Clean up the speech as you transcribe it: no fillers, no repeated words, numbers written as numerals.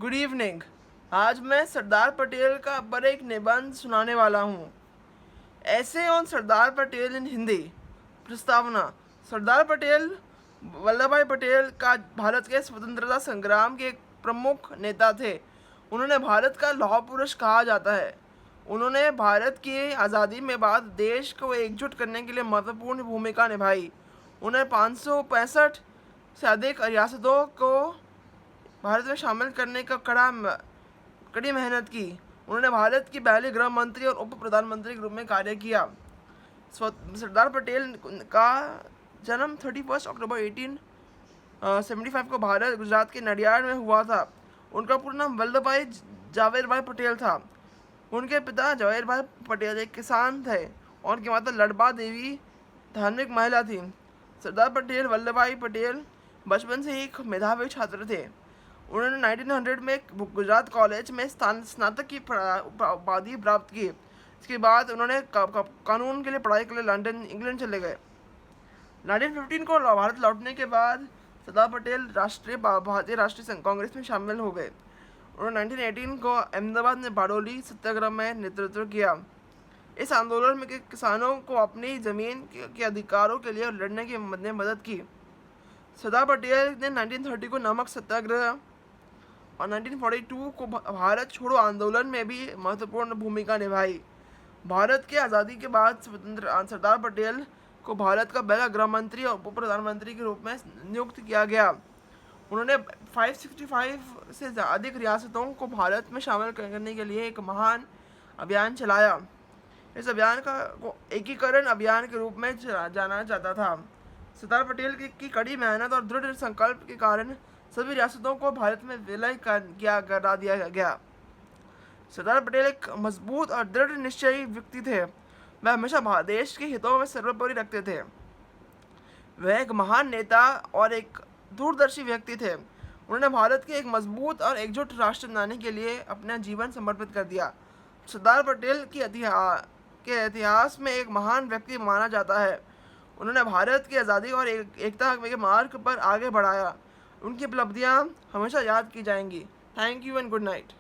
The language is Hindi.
Good evening. आज मैं सरदार पटेल का पर एक निबंध सुनाने वाला हूँ। ऐसे ऑन सरदार पटेल इन हिंदी। प्रस्तावना। सरदार पटेल वल्लभ भाई पटेल का भारत के स्वतंत्रता संग्राम के एक प्रमुख नेता थे। उन्होंने भारत का लौह पुरुष कहा जाता है। उन्होंने भारत की आज़ादी में बाद देश को एकजुट करने के लिए महत्वपूर्ण भूमिका निभाई। उन्हें 565 से अधिक रियासतों को भारत में शामिल करने का कड़ी मेहनत की। उन्होंने भारत की पहली गृह मंत्री और उप प्रधानमंत्री के रूप में कार्य किया। सरदार पटेल का जन्म 31 अक्टूबर 1875 को भारत गुजरात के नडियाड में हुआ था। उनका पूरा नाम वल्लभ भाई जावेद भाई पटेल था। उनके पिता जवेर भाई पटेल एक किसान थे और उनकी माता लड़बा देवी धार्मिक महिला थी। सरदार पटेल वल्लभ भाई पटेल बचपन से ही एक मेधावी छात्र थे। उन्होंने 1900 में गुजरात कॉलेज में स्नातक की उपाधि प्राप्त की। इसके बाद उन्होंने कानून के लिए पढ़ाई के लिए लंदन इंग्लैंड चले गए। 1915 को भारत लौटने के बाद सरदार पटेल भारतीय राष्ट्रीय कांग्रेस में शामिल हो गए। उन्होंने 1918 को अहमदाबाद में बारडोली सत्याग्रह में नेतृत्व किया। इस आंदोलन में किसानों को अपनी ज़मीन के अधिकारों के लिए लड़ने की मदद की। सरदार पटेल ने 1930 को नमक सत्याग्रह और 1942 को भारत छोड़ो आंदोलन में भी महत्वपूर्ण भूमिका निभाई। भारत की आज़ादी के बाद सरदार पटेल को भारत का पहला गृह मंत्री और उप प्रधानमंत्री के रूप में नियुक्त किया गया। उन्होंने 565 से अधिक रियासतों को भारत में शामिल करने के लिए एक महान अभियान चलाया। इस अभियान को एकीकरण अभियान के रूप में जाना जाता था। सरदार पटेल की कड़ी मेहनत और दृढ़ संकल्प के कारण सभी रियासतों को भारत में विलय करा दिया गया। सरदार पटेल एक मजबूत और दृढ़ निश्चयी व्यक्ति थे। वह हमेशा देश के हितों में सर्वोपरि रखते थे। वह एक महान नेता और एक दूरदर्शी व्यक्ति थे। उन्होंने भारत के एक मजबूत और एकजुट राष्ट्र बनाने के लिए अपना जीवन समर्पित कर दिया। सरदार पटेल के इतिहास में एक महान व्यक्ति माना जाता है। उन्होंने भारत की आज़ादी और एकता के मार्ग पर आगे बढ़ाया। उनकी उपलब्धियां हमेशा याद की जाएंगी। Thank you and good night.